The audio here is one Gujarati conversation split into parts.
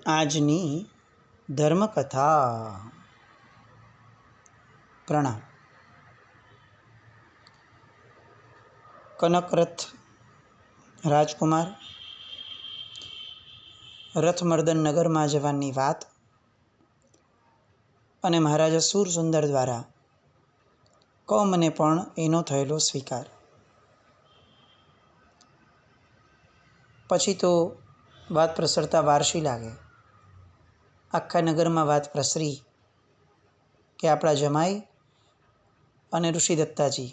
આજની ધર્મકથા. પ્રણામ. કનકરથ રાજકુમાર રથમર્દન નગરમાં જવાની વાત અને મહારાજા સુરસુંદર દ્વારા કમને પણ એનો થયેલો સ્વીકાર. પછી તો વાત પ્રસરતા વારસી લાગે. આખા નગરમાં વાત પ્રસરી કે આપણા જમાઈ અને ઋષિદત્તાજી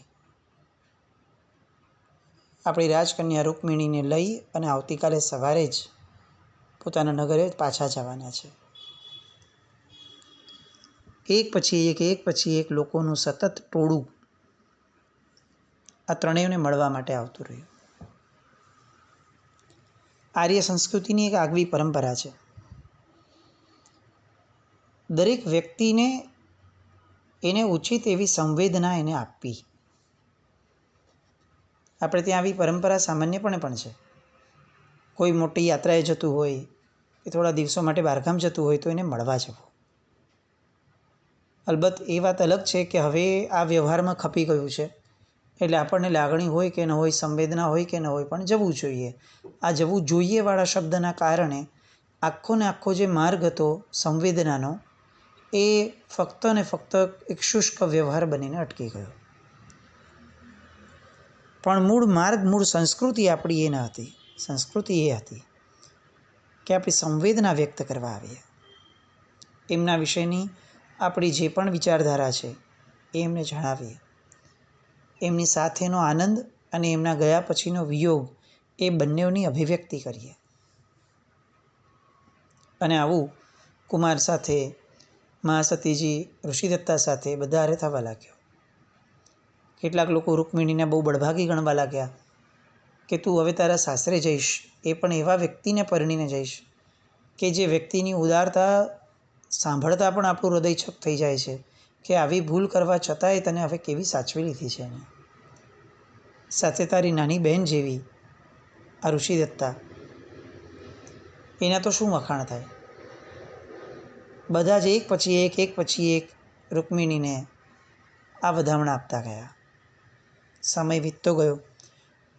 આપણી રાજકન્યા રૂકમિણીને લઈ અને આવતીકાલે સવારે જ પોતાના નગરે પાછા જવાના છે. એક પછી એક લોકોનું સતત ટોળું આ ત્રણેયને મળવા માટે આવતું રહ્યું. આર્ય સંસ્કૃતિની એક આગવી પરંપરા છે. દરેક વ્યક્તિને એને ઉચિત એવી સંવેદના એને આપવી. આપણે ત્યાં આવી પરંપરા સામાન્યપણે પણ છે. કોઈ મોટી યાત્રાએ જતું હોય કે થોડા દિવસો માટે બહારગામ જતું હોય તો એને મળવા જવું. અલબત્ત એ વાત અલગ છે કે હવે આ વ્યવહારમાં ખપી ગયું છે, એટલે આપણને લાગણી હોય કે ન હોય, સંવેદના હોય કે ન હોય, પણ જવું જોઈએ. આ જવું જોઈએવાળા શબ્દના કારણે આખો ને આખો જે માર્ગ હતો સંવેદનાનો, એ ફક્ત ને ફક્ત એક શુષ્ક વ્યવહાર બનીને અટકી ગયો. પણ મૂળ માર્ગ, મૂળ સંસ્કૃતિ આપણી એ ન હતી. સંસ્કૃતિ એ હતી કે આપણી સંવેદના વ્યક્ત કરવા આવીએ. એમના વિશેની આપણી જે પણ વિચારધારા છે એ એમને જણાવીએ. એમની સાથેનો આનંદ અને એમના ગયા પછીનો વિયોગ એ બંનેની અભિવ્યક્તિ કરીએ. અને આવું કુમાર સાથે, મહાસતીજી, ઋષિદત્તા સાથે બધા હારે થવા લાગ્યો. કેટલાક લોકો રૂકમિણીને બહુ બળભાગી ગણવા લાગ્યા કે તું હવે તારા સાસરે જઈશ, એ પણ એવા વ્યક્તિને પરણીને જઈશ કે જે વ્યક્તિની ઉદારતા સાંભળતા પણ આપણું હૃદય છક થઈ જાય છે કે આવી ભૂલ કરવા છતાંય તને હવે કેવી સાચવી લીધી છે એને. સાથે તારી નાની બહેન જેવી આ ઋષિદત્તા, એના તો શું વખાણ થાય. બધા જ એક પછી એક રૂકમિણીને આ વધામણા આપતા ગયા. સમય વીતતો ગયો.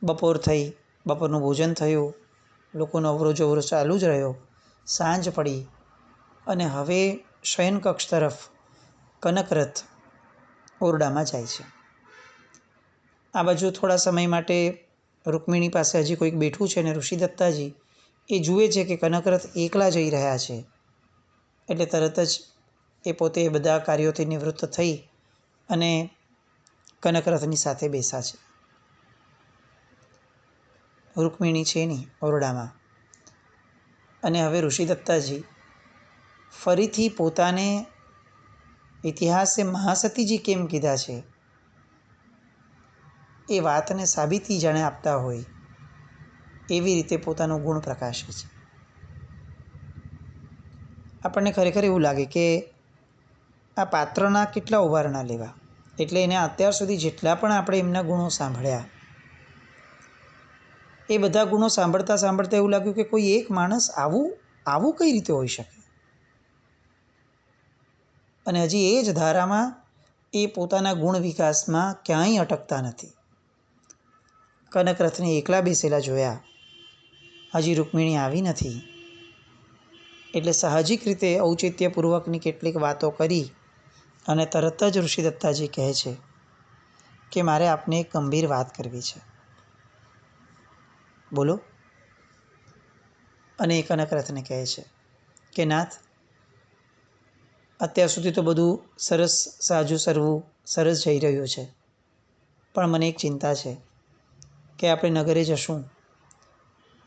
બપોર થઈ, બપોરનું ભોજન થયું, લોકોનો અવરોજવરો ચાલુ જ રહ્યો. સાંજ પડી અને હવે શયનકક્ષ તરફ કનકરથ ઓરડામાં જાય છે. આ બાજુ થોડા સમય માટે રૂકમિણી પાસે હજી કોઈક બેઠું છે અને ઋષિદત્તાજી એ જુએ છે કે કનકરથ એકલા જઈ રહ્યા છે, એટલે તરત જ એ પોતે બધા કાર્યોથી નિવૃત્ત થઈ અને કનકરથની સાથે બેસા છે. રૂકમિણી છે નહીં ઓરડામાં. અને હવે ઋષિદત્તાજી ફરીથી પોતાને ઇતિહાસે મહાસતીજી કેમ કીધા છે એ વાતને સાબિતી જાણે આપતા હોય એવી રીતે પોતાનો ગુણ પ્રકાશે છે. આપણને ખરેખર એવું લાગે કે આ પાત્રના કેટલા ઉદાહરણો લેવા. એટલે એને અત્યાર સુધી જેટલા પણ આપણે એમના ગુણો સાંભળ્યા, એ બધા ગુણો સાંભળતા સાંભળતા એવું લાગ્યું કે કોઈ એક માણસ આવું કઈ રીતે હોઈ શકે. અને હજી એ જ ધારામાં એ પોતાના ગુણ વિકાસમાં ક્યાંય અટકતા નથી. કનકરથને એકલા બેસેલા જોયા, હજી રૂકમિણી આવી નથી, એટલે સાહજિક રીતે ઔચિત્યપૂર્વકની કેટલીક વાતો કરી અને તરત જ ઋષિદત્તાજી કહે છે કે મારે આપને એક ગંભીર વાત કરવી છે. બોલો. અને એ કનકરથને કહે છે કે નાથ, અત્યાર સુધી તો બધું સરસ, સાજું સરવું સરસ જઈ રહ્યું છે, પણ મને એક ચિંતા છે કે આપણે નગરે જશું,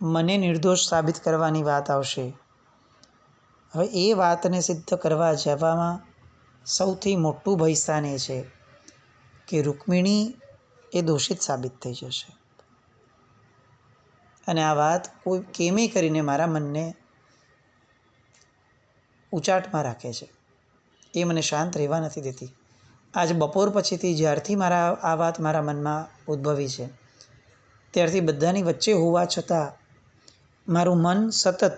મને નિર્દોષ સાબિત કરવાની વાત આવશે. હવે એ વાતને સિદ્ધ કરવા જવામાં સૌથી મોટું ભયસ્થાન એ છે કે રૂકમિણી એ દોષિત સાબિત થઈ જશે. અને આ વાત કોઈ કેમે કરીને મારા મનને ઉચાટમાં રાખે છે, એ મને શાંત રહેવા નથી દેતી. આજ બપોર પછીથી જ્યારથી આ વાત મારા મનમાં ઉદ્ભવી છે, ત્યારથી બધાની વચ્ચે હોવા છતાં મારું મન સતત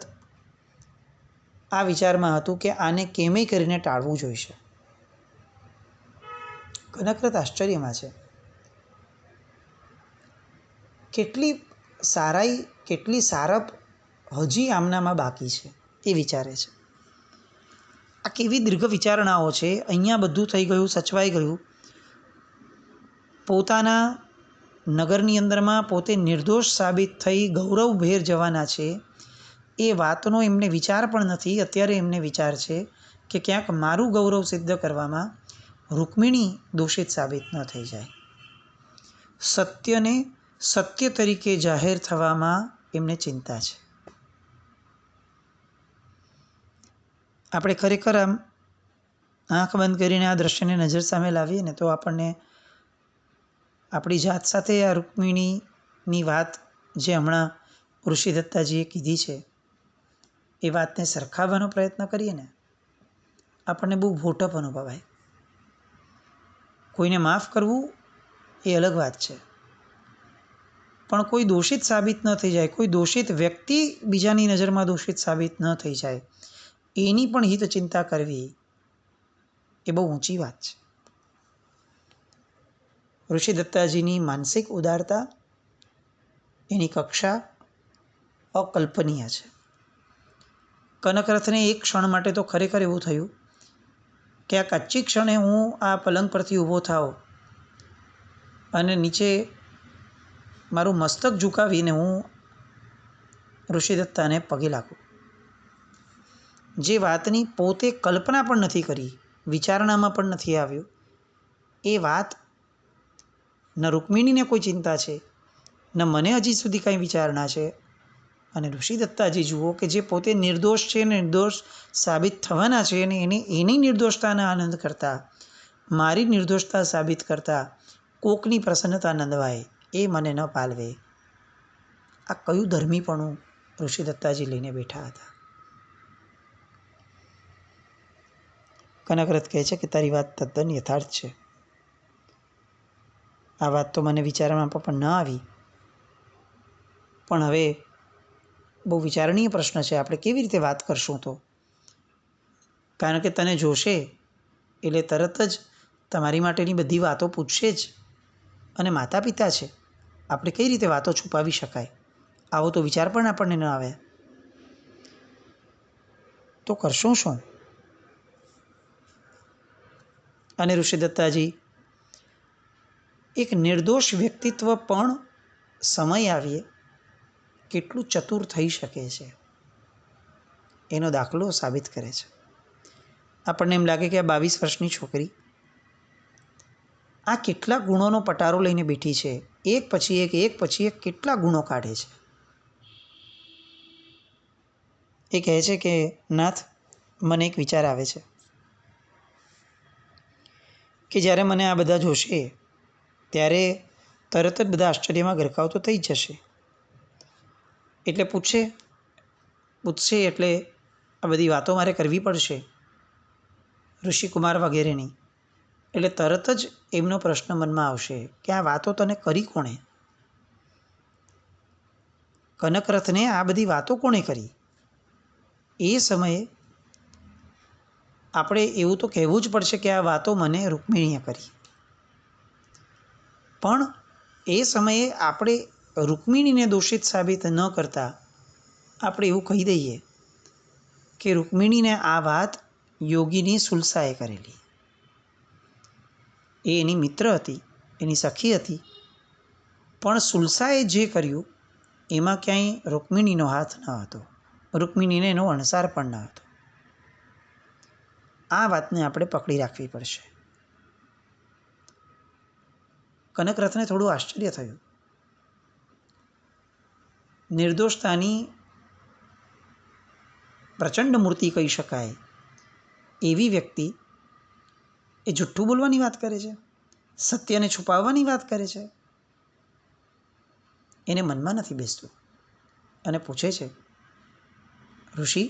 આ વિચારમાં હતું કે આને કેમેય કરીને ટાળવું જોઈશે. કનકરથ આશ્ચર્યમાં છે. કેટલી સારાઈ, કેટલી સારપ હજી આમનામાં બાકી છે એ વિચારે છે. આ કેવી દીર્ઘ વિચારણાઓ છે. અહીંયા બધું થઈ ગયું, સચવાઈ ગયું. પોતાના નગરની અંદરમાં પોતે નિર્દોષ સાબિત થઈ ગૌરવભેર જવાના છે એ વાતનો એમને વિચાર પણ નથી. અત્યારે એમને વિચાર છે કે ક્યાંક મારું ગૌરવ સિદ્ધ કરવામાં રૂકમિણી દોષિત સાબિત ન થઈ જાય. સત્યને સત્ય તરીકે જાહેર થવામાં એમને ચિંતા છે. આપણે ખરેખર આમ આંખ બંધ કરીને આ દ્રશ્યને નજર સામે લાવીએ ને તો આપણને આપણી જાત સાથે આ રૂકમિણીની વાત જે હમણાં ઋષિદત્તાજીએ કીધી છે એ વાતને સરખાવવાનો પ્રયત્ન કરીએ ને આપણને બહુ ભોટપ અનુભવાય. કોઈને માફ કરવું એ અલગ વાત છે, પણ કોઈ દોષિત સાબિત ન થઈ જાય, કોઈ દોષિત વ્યક્તિ બીજાની નજરમાં દોષિત સાબિત ન થઈ જાય એની પણ હિત ચિંતા કરવી એ બહુ ઊંચી વાત છે. ઋષિદત્તાજીની માનસિક ઉદારતા, એની કક્ષા અકલ્પનીય છે. કનકરથને એક ક્ષણ માટે તો ખરેખર એવું થયું કે આ કચ્ચી ક્ષણે હું આ પલંગ પરથી ઊભો થાવ અને નીચે મારું મસ્તક ઝુકાવીને હું ઋષિદત્તાને પગે લાગું. જે વાતની પોતે કલ્પના પણ નથી કરી, વિચારણામાં પણ નથી આવ્યું, એ વાત ન રૂકમિણીને કોઈ ચિંતા છે, ન મને હજી સુધી કાંઈ વિચારણા છે. અને ઋષિદત્તાજી જુઓ કે જે પોતે નિર્દોષ છે, નિર્દોષ સાબિત થવાના છે, અને એની નિર્દોષતાના આનંદ કરતાં, મારી નિર્દોષતા સાબિત કરતાં કોકની પ્રસન્નતા નંદવાય એ મને ન પાલવે. આ કયું ધર્મીપણું ઋષિદત્તાજી લઈને બેઠા હતા. કનકરથ કહે છે કે તારી વાત તદ્દન યથાર્થ છે. આ વાત તો મને વિચારમાં પણ ન આવી, પણ હવે બહુ વિચારણીય પ્રશ્ન છે. આપણે કેવી રીતે વાત કરશું? તો કારણ કે તને જોશે એટલે તરત જ તમારી માટેની બધી વાતો પૂછશે જ, અને માતા પિતા છે, આપણે કઈ રીતે વાતો છુપાવી શકાય? આવો તો વિચાર પણ આપણને ન આવે. તો કરશું શું? અને ઋષિદત્તાજી એક નિર્દોષ વ્યક્તિત્વ પણ સમય આવીએ કેટલું ચતુર થઈ શકે છે એનો દાખલો સાબિત કરે છે. આપણને એમ લાગે કે આ 22 વર્ષની છોકરી આ કેટલા ગુણોનો પટારો લઈને બેઠી છે, એક પછી એક કેટલા ગુણો કાઢે છે. એ કહે છે કે નાથ, મને એક વિચાર આવે છે કે જ્યારે મને આ બધા જોશે ત્યારે તરત જ બધા આશ્ચર્યમાં ગરકાવ તો થઈ જ જશે. એટલે પૂછશે એટલે આ બધી વાતો મારે કરવી પડશે ઋષિકુમાર વગેરેની. એટલે તરત જ એમનો પ્રશ્ન મનમાં આવશે કે આ વાતો તને કરી કોણે? કનકરથને આ બધી વાતો કોણે કરી? એ સમયે આપણે એવું તો કહેવું જ પડશે કે આ વાતો મને રૂકમિણીએ કરી. પણ એ સમયે આપણે રૂકમિણીને દોષિત સાબિત ન કરતા આપણે એવું કહી દઈએ કે રૂકમિણીને આ વાત યોગીની સુલસાએ કરેલી. એ એની મિત્ર હતી, એની સખી હતી, પણ સુલસાએ જે કર્યું એમાં ક્યાંય રૂકમિણીનો હાથ ન હતો, રૂકમિણીને એનો અણસાર પણ ન હતો. આ વાતને આપણે પકડી રાખવી પડશે. કનકરથને થોડું આશ્ચર્ય થયું. નિર્દોષતાની પ્રચંડ મૂર્તિ કહી શકાય એવી વ્યક્તિ એ જુઠ્ઠું બોલવાની વાત કરે છે, સત્યને છુપાવવાની વાત કરે છે. એને મનમાં નથી બેસતું અને પૂછે છે, ઋષિ,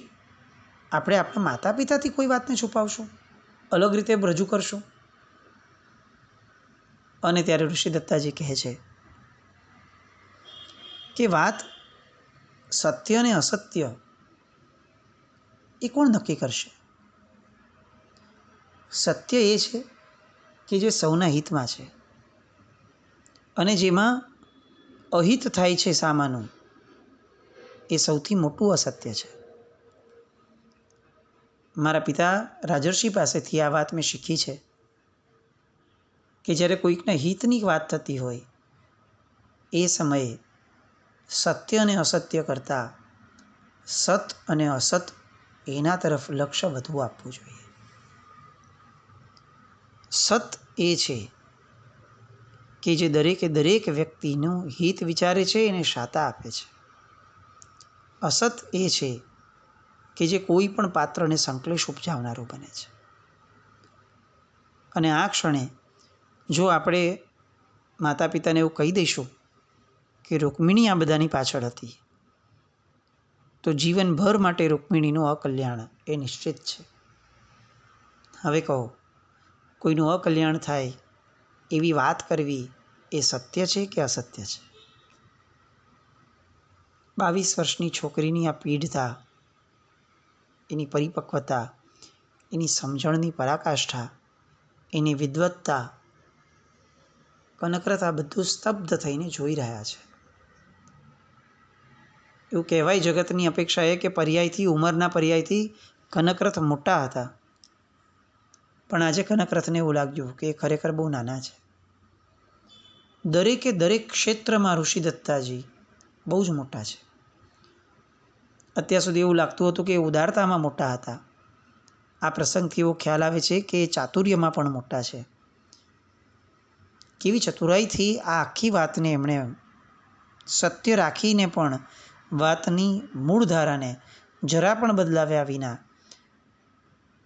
આપણે આપણા માતા પિતાથી કોઈ વાતને છુપાવશું, અલગ રીતે રજૂ કરશું? અને ત્યારે ઋષિદત્તાજી કહે છે કે વાત સત્ય અને અસત્ય એ કોણ નક્કી કરશે? સત્ય એ છે કે જે સૌના હિતમાં છે અને જેમાં અહિત થાય છે સામાનું, એ સૌથી મોટું અસત્ય છે. મારા પિતા રાજર્ષિ પાસેથી આ વાત મેં શીખી છે કે જ્યારે કોઈકના હિતની વાત થતી હોય એ સમયે સત્ય અને અસત્ય કરતાં સત અને અસત એના તરફ લક્ષ્ય વધુ આપવું જોઈએ. સત એ છે કે જે દરેકે દરેક વ્યક્તિનું હિત વિચારે છે એને શાતા આપે છે. અસત એ છે કે જે કોઈ પણ પાત્રને સંકલેશ ઉપજાવનારું બને છે. અને આ ક્ષણે જો આપણે માતા પિતાને એવું કહી દઈશું કે રૂકમિણી આ બધાની પાછળ હતી, તો જીવનભર માટે રૂકમિણીનું અકલ્યાણ એ નિશ્ચિત છે. હવે કહો, કોઈનું અકલ્યાણ થાય એવી વાત કરવી એ સત્ય છે કે અસત્ય છે? 22 વર્ષની છોકરીની આ પીઢતા, એની પરિપક્વતા, એની સમજણની પરાકાષ્ઠા, એની વિદ્વત્તા, કનકરથ આ બધું સ્તબ્ધ થઈને જોઈ રહ્યા છે. એવું કહેવાય જગતની અપેક્ષા એ કે પર્યાયથી, ઉંમરના પર્યાયથી કનકરથ મોટા હતા, પણ આજે કનકરથને એવું લાગ્યું કે એ ખરેખર બહુ નાના છે. દરેકે દરેક ક્ષેત્રમાં ઋષિદત્તાજી બહુ જ મોટા છે. અત્યાર સુધી એવું લાગતું હતું કે એ ઉદારતામાં મોટા હતા. આ પ્રસંગથી એવો ખ્યાલ આવે છે કે એ ચાતુર્યમાં પણ મોટા છે. કેવી ચતુરાઈથી આ આખી વાતને એમણે સત્ય રાખીને પણ વાતની મૂળ ધારાને જરા પણ બદલાવ્યા વિના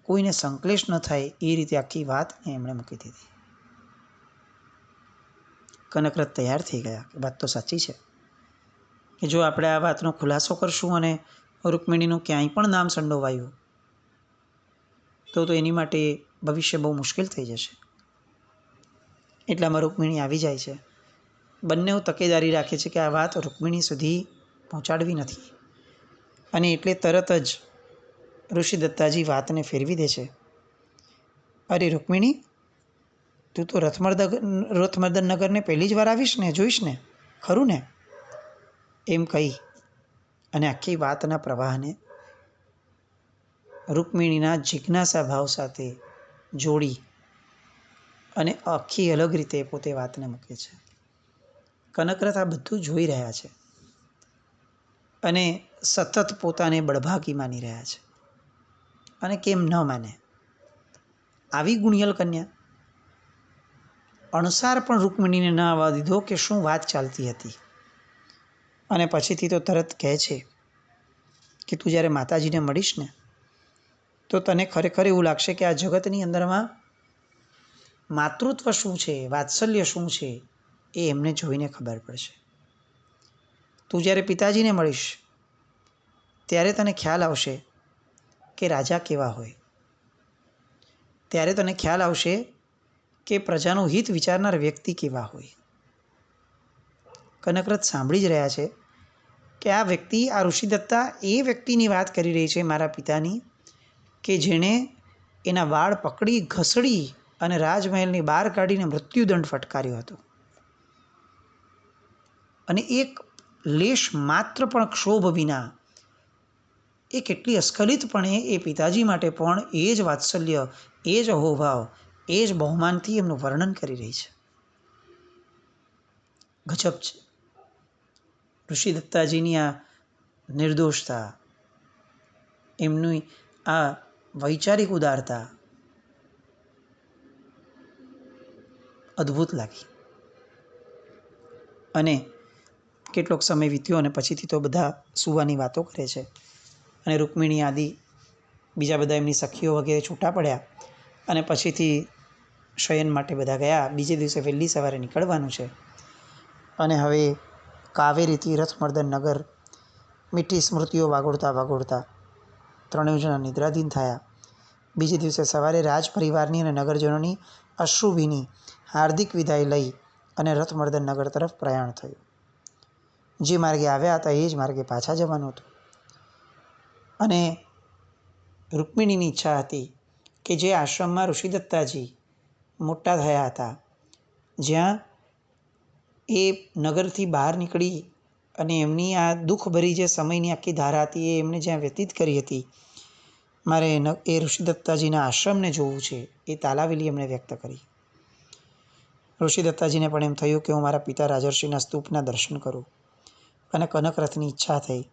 કોઈને સંકલેશ ન થાય એ રીતે આખી વાતને એમણે મૂકી દીધી. કનકરથ તૈયાર થઈ ગયા કે વાત તો સાચી છે કે જો આપણે આ વાતનો ખુલાસો કરશું અને રૂકમિણીનું ક્યાંય પણ નામ સંડોવાયું તો એની માટે ભવિષ્ય બહુ મુશ્કેલ થઈ જશે. એટલામાં રૂકમિણી આવી જાય છે. બંને તકેદારી રાખે છે કે આ વાત રૂકમિણી સુધી પહોંચાડવી નથી, અને એટલે તરત જ ઋષિદત્તાજી વાતને ફેરવી દે છે. અરે રૂકમિણી, તું તો રથમર્દન નગરને પહેલી જ વાર આવીશ ને, જોઈશ ને, ખરું ને? એમ કહી અને આખી વાતના પ્રવાહને રૂકમિણીના જિજ્ઞાસા ભાવ સાથે જોડી અને આખી અલગ રીતે પોતે વાતને મૂકે છે. કનકરથ આ બધું જોઈ રહ્યા છે અને સતત પોતાને બળભાગી માની રહ્યા છે. અને કેમ ન માને? આવી ગુણિયલ કન્યા, અણસાર પણ રૂકમિણીને ન આવવા દીધો કે શું વાત ચાલતી હતી. અને પછીથી તો તરત કહે છે કે તું જ્યારે માતાજીને મળીશ ને તો તને ખરેખર એવું લાગશે કે આ જગતની અંદરમાં માતૃત્વ શું છે, વાત્સલ્ય શું છે, એ એમને જોઈને ખબર પડશે. તું જ્યારે પિતાજીને મળીશ ત્યારે તને ખ્યાલ આવશે કે રાજા કેવા હોય. ત્યારે તને ખ્યાલ આવશે કે પ્રજાનું હિત વિચારનાર વ્યક્તિ કેવા હોય. કનકરથ સાંભળી જ રહ્યા છે કે આ વ્યક્તિ, આ ઋષિદત્તા એ વ્યક્તિની વાત કરી રહી છે, મારા પિતાની, કે જેણે એના વાળ પકડી ઘસડી અને રાજમહેલની બહાર કાઢીને મૃત્યુદંડ ફટકાર્યો હતો. અને એક લેશ માત્ર પણ ક્ષોભ વિના એ કેટલી અસ્ખલિતપણે એ પિતાજી માટે પણ એ જ વાત્સલ્ય, એ જ અહોભાવ, એ જ બહુમાનથી એમનું વર્ણન કરી રહી છે. ગજબ છે ઋષિદત્તાજીની આ નિર્દોષતા, એમની આ વૈચારિક ઉદારતા અદ્ભુત લાગી. અને કેટલોક સમય વીત્યો અને પછીથી તો બધા સુવાની વાતો કરે છે. અને રૂકમિણી આદિ બીજા બધા એમની સખીઓ વગેરે છૂટા પડ્યા અને પછીથી શયન માટે બધા ગયા. બીજે દિવસે વહેલી સવારે નીકળવાનું છે. અને હવે કાવેરીથી રથમર્દન નગર મીઠી સ્મૃતિઓ વાગોળતા વાગોળતા ત્રણેય જણા નિદ્રાધીન થયા. બીજે દિવસે સવારે રાજ પરિવારની અને નગરજનોની અશ્રુભીની હાર્દિક વિદાય લઈ અને રથમર્દન નગર તરફ પ્રયાણ થયું. જે માર્ગે આવ્યા હતા એ જ માર્ગે પાછા જવાનું હતું. અને રૂકમિણીની ઈચ્છા હતી કે જે આશ્રમમાં ઋષિદત્તાજી મોટા થયા હતા, જ્યાં એ નગરથી બહાર નીકળી અને એમની આ દુઃખભરી જે સમયની આખી ધારા હતી એ એમણે જ્યાં વ્યતીત કરી હતી, મારે એ ઋષિદત્તાજીના આશ્રમને જોવું છે, એ તાલાવેલી એમણે વ્યક્ત કરી. ઋષિદત્તાજીને પણ એમ થયું કે હું મારા પિતા રાજર્ષિના સ્તૂપના દર્શન કરું, અને કનકરથની ઈચ્છા થઈ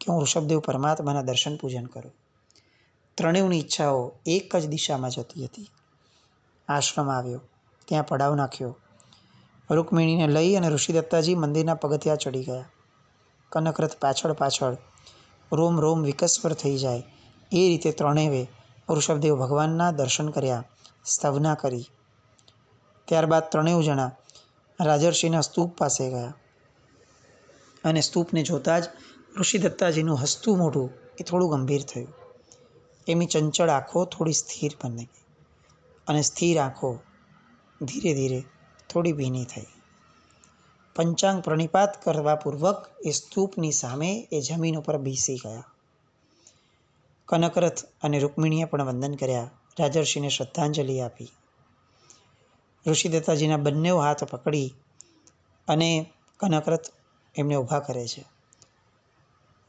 કે હું ઋષભદેવ પરમાત્માના દર્શન પૂજન કરું. ત્રણેયની ઈચ્છાઓ એક જ દિશામાં જતી હતી. આશ્રમ આવ્યો, ત્યાં પડાવ નાખ્યો. રૂકમિણીને લઈ અને ઋષિદત્તાજી મંદિરના પગથિયાં ચડી ગયા. કનકરથ પાછળ પાછળ રોમ રોમ વિકસ્વર થઈ જાય એ રીતે ત્રણેયે ઋષભદેવ ભગવાનના દર્શન કર્યા, સ્તવના કરી. ત્યારબાદ ત્રણેય જણા રાજર્ષિના સ્તૂપ પાસે ગયા, અને સ્તૂપને જોતાં જ ઋષિદત્તાજીનું હસતું મોઢું એ થોડું ગંભીર થયું. એમની ચંચળ આંખો થોડી સ્થિર બની ગઈ, અને સ્થિર આંખો ધીરે ધીરે થોડી ભીની થઈ. પંચાંગ પ્રણિપાત કરવા પૂર્વક એ સ્તૂપની સામે એ જમીન ઉપર બેસી ગયા. કનકરથ અને રૂકમિણીએ પણ વંદન કર્યા, રાજર્ષિને શ્રદ્ધાંજલિ આપી. ઋષિદત્તાજીના બંને હાથ પકડી અને કનકરથ એમને ઊભા કરે છે.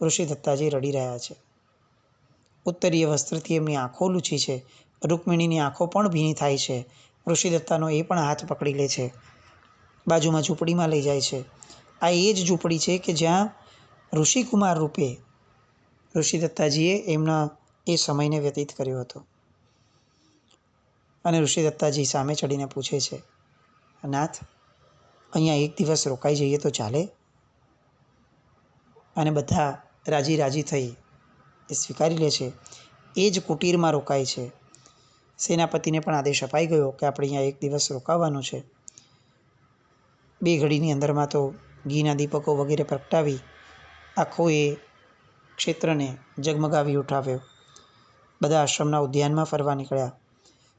ઋષિદત્તાજી રડી રહ્યા છે. ઉત્તરીય વસ્ત્રથી એમની આંખો લૂછી છે. રૂકમિણીની આંખો પણ ભીની થાય છે. ઋષિદત્તાનો એ પણ હાથ પકડી લે છે, બાજુમાં ઝૂંપડીમાં લઈ જાય છે. આ એ જ ઝૂંપડી છે કે જ્યાં ઋષિકુમાર રૂપે ઋષિદત્તાજીએ એમના એ સમયને વ્યતીત કર્યો હતો. અને ઋષિદત્તાજી સામે ચડીને પૂછે છે, નાથ, અહીંયા એક દિવસ રોકાઈ જઈએ તો ચાલે? અને બધા રાજી રાજી થઈ એ સ્વીકારી લે છે. એ જ કુટીરમાં રોકાય છે. સેનાપતિને પણ આદેશ અપાઈ ગયો કે આપણે અહીંયા એક દિવસ રોકાવાનું છે. 2 ઘડીની અંદરમાં તો ઘીના દીપકો વગેરે પ્રગટાવી આખો એ ક્ષેત્રને જગમગાવી ઉઠાવ્યો. બધા આશ્રમના ઉદ્યાનમાં ફરવા નીકળ્યા.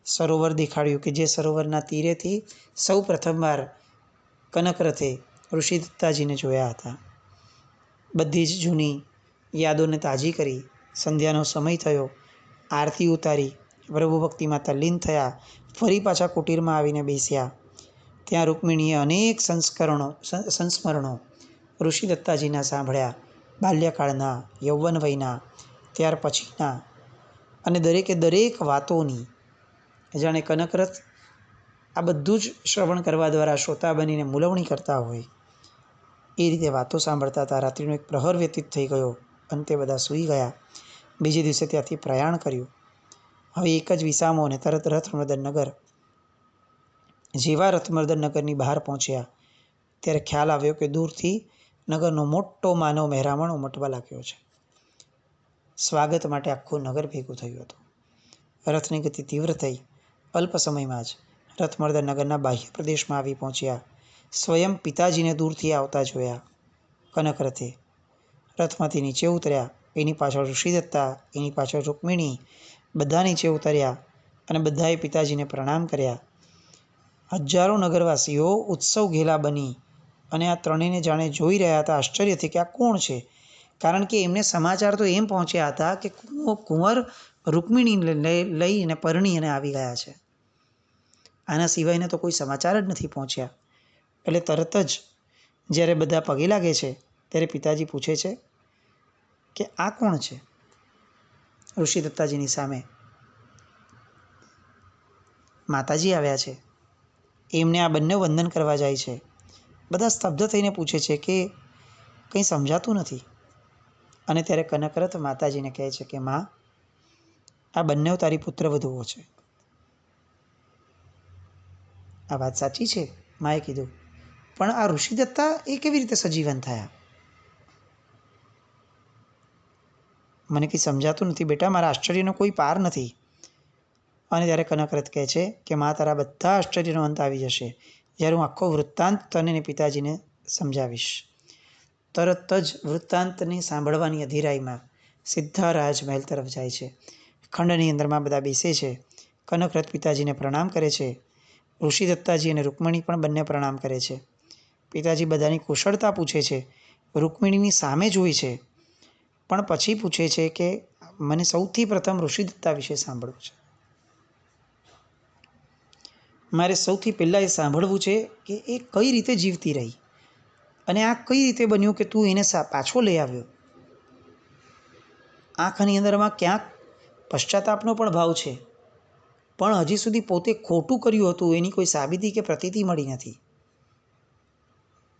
સરોવર દેખાડ્યું કે જે સરોવરના તીરેથી સૌ પ્રથમવાર કનકરથે ઋષિદત્તાજીને જોયા હતા. બધી જ જૂની યાદોને તાજી કરી. સંધ્યાનો સમય થયો, આરતી ઉતારી, પ્રભુ ભક્તિમાં તલ્લીન થયા. ફરી પાછા કુટીરમાં આવીને બેસ્યા. ત્યાં રૂકમિણીએ અનેક સંસ્મરણો ઋષિદત્તાજીના સાંભળ્યા, બાલ્યકાળના, યૌવન વયના, ત્યાર પછીના, અને દરેકે દરેક વાતોની જાણે કનકરથ આ બધું જ શ્રવણ કરવા દ્વારા શ્રોતા બનીને મૂલવણી કરતા હોય એ રીતે વાતો સાંભળતા હતા. રાત્રિનો એક પ્રહર વ્યતીત થઈ ગયો. અંતે બધા સૂઈ ગયા. બીજે દિવસે ત્યાંથી પ્રયાણ કર્યું. હવે એક જ વિસામો અને તરત રથમર્દન નગર. જેવા રથમર્દન નગરની બહાર પહોંચ્યા ત્યારે ખ્યાલ આવ્યો કે દૂરથી નગરનો મોટો માનવ મહેરામણ ઉમટવા લાગ્યો છે. સ્વાગત માટે આખું નગર ભેગું થયું હતું. રથની ગતિ તીવ્ર થઈ. અલ્પ સમયમાં જ રથમર્દન નગરના બાહ્ય પ્રદેશમાં આવી પહોંચ્યા. સ્વયં પિતાજીને દૂરથી આવતા જોયા. કનકરથે રથમાંથી નીચે ઉતર્યા. એની પાછળ ઋષિદત્તા, એની પાછળ રૂકમિણી, બધા નીચે ઉતર્યા અને બધાએ પિતાજીને પ્રણામ કર્યા. હજારો નગરવાસીઓ ઉત્સવ ઘેલા બની અને આ ત્રણેયને જાણે જોઈ રહ્યા હતા આશ્ચર્યથી કે આ કોણ છે. કારણ કે એમને સમાચાર તો એમ પહોંચ્યા હતા કે કુંવર રૂકમિણી લઈને પરણી અને આવી ગયા છે. આના સિવાયને તો કોઈ સમાચાર જ નથી પહોંચ્યા. એટલે તરત જ જ્યારે બધા પગે લાગે છે ત્યારે પિતાજી પૂછે છે કે આ કોણ છે? ઋષિદત્તાજીની સામે માતાજી આવ્યા છે. એમને આ બંને વંદન કરવા જાય છે. બધા સ્તબ્ધ થઈને પૂછે છે કે કંઈ સમજાતું નથી. અને ત્યારે કનકરથ માતાજીને કહે છે કે માં, આ બંને તારી પુત્રવધુઓ છે. આ વાત સાચી છે, માએ કીધું, પણ આ ઋષિદત્તા એ કેવી રીતે સજીવન થયા? મને કંઈ સમજાતું નથી બેટા, મારા આશ્ચર્યનો કોઈ પાર નથી. અને ત્યારે કનકરથ કહે છે કે માં, તારા બધા આશ્ચર્યનો અંત આવી જશે જ્યારે હું આખો વૃત્તાંત તને પિતાજીને સમજાવીશ. તરત જ વૃત્તાંતને સાંભળવાની અધીરાઈમાં સીધા રાજમહેલ તરફ જાય છે. ખંડની અંદરમાં બધા બેસે છે. કનકરથ પિતાજીને પ્રણામ કરે છે. ઋષિદત્તાજી અને રૂકમિણી પણ બંને પ્રણામ કરે છે. પિતાજી બધાની કુશળતા પૂછે છે. રૂકમિણીની સામે જોઈ છે, પણ પછી પૂછે છે કે મને સૌથી પ્રથમ ઋષિદત્તા વિશે સાંભળવું છે. મારે સૌથી પહેલાં એ સાંભળવું છે કે એ કઈ રીતે જીવતી રહી અને આ કઈ રીતે બન્યું કે તું એને પાછો લઈ આવ્યો. આંખની અંદરમાં ક્યાંક પશ્ચાતાપનો પણ ભાવ છે, પણ હજી સુધી પોતે ખોટું કર્યું હતું એની કોઈ સાબિતી કે પ્રતીતિ મળી નથી.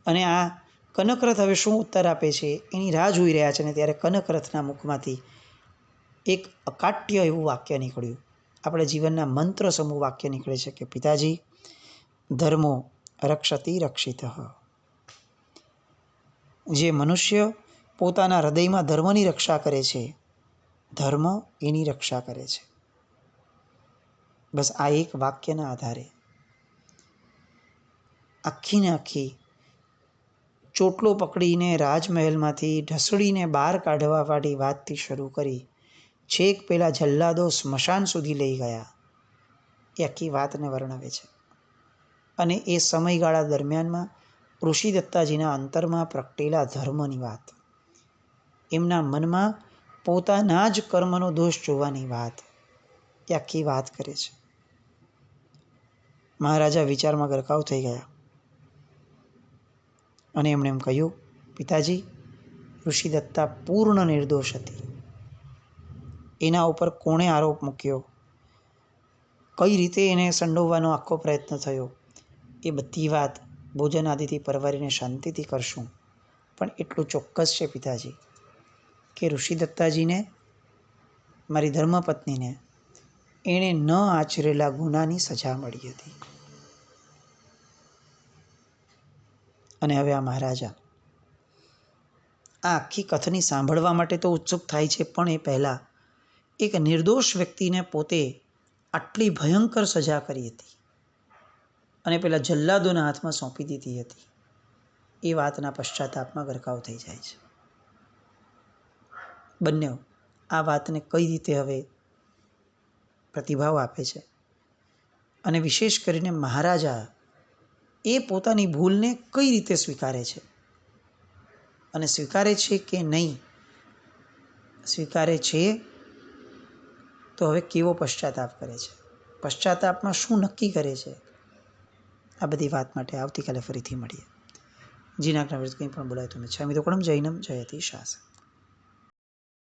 અને આ કનકરથ હવે શું ઉત્તર આપે છે એની રાહ જોઈ રહ્યા છે. ને ત્યારે કનકરથના મુખમાંથી એક અકાટ્ય એવું વાક્ય નીકળ્યું. આપણે જીવનના મંત્ર સમૂહ વાક્ય નીકળે છે કે પિતાજી, ધર્મો રક્ષતી રક્ષિતઃ. જે મનુષ્ય પોતાના હૃદયમાં ધર્મની રક્ષા કરે છે, ધર્મ એની રક્ષા કરે છે. બસ આ એક વાક્યના આધારે આખી ને આખી ચોટલો પકડીને રાજમહેલમાંથી ઢસડીને બહાર કાઢવા વાળી વાતથી શરૂ કરી છેક પેલા જલ્લાદો સ્મશાન સુધી લઈ ગયા એ આખી વાતને વર્ણવે છે. અને એ સમયગાળા દરમિયાનમાં ઋષિદત્તાજીના અંતરમાં પ્રગટેલા ધર્મની વાત, એમના મનમાં પોતાના જ કર્મનો દોષ જોવાની વાત, એ આખી વાત કરે છે. મહારાજા વિચારમાં ગરકાવ થઈ ગયા અને એમણે એમ કહ્યું, પિતાજી, ઋષિદત્તા પૂર્ણ નિર્દોષ હતી. એના ઉપર કોણે આરોપ મૂક્યો, કઈ રીતે એને સંડોવવાનો આખો પ્રયત્ન થયો, એ બધી વાત ભોજન આદિથી પરવારીને શાંતિથી કરશું. પણ એટલું ચોક્કસ છે પિતાજી કે ઋષિદત્તાજીને, મારી ધર્મપત્નીને, એણે ન આચરેલા ગુનાની સજા મળી હતી. અને હવે આ મહારાજા આ આખી કથની સાંભળવા માટે તો ઉત્સુક થાય છે, પણ એ પહેલાં એક નિર્દોષ વ્યક્તિને પોતે આટલી ભયંકર સજા કરી હતી અને પેલા જલ્લાદોના હાથમાં સોંપી દીધી હતી, એ વાતના પશ્ચાતાપમાં ગરકાવ થઈ જાય છે. બંને આ વાતને કઈ રીતે હવે પ્રતિભાવ આપે છે. અને વિશેષ કરીને મહારાજા એ પોતાની ભૂલને કઈ રીતે સ્વીકારે છે, અને સ્વીકારે છે કે નહીં, સ્વીકારે છે તો હવે કેવો પશ્ચાતાપ કરે છે, પશ્ચાતાપમાં શું નક્કી કરે છે. આ બધી વાત માટે આવતીકાલે ફરીથી મળીએ. જીનાજ્ઞા વિરુદ્ધ કંઈ પણ બોલાય તો મિચ્છામિ દુક્કડમ. જૈનમ જયતિ શાસન.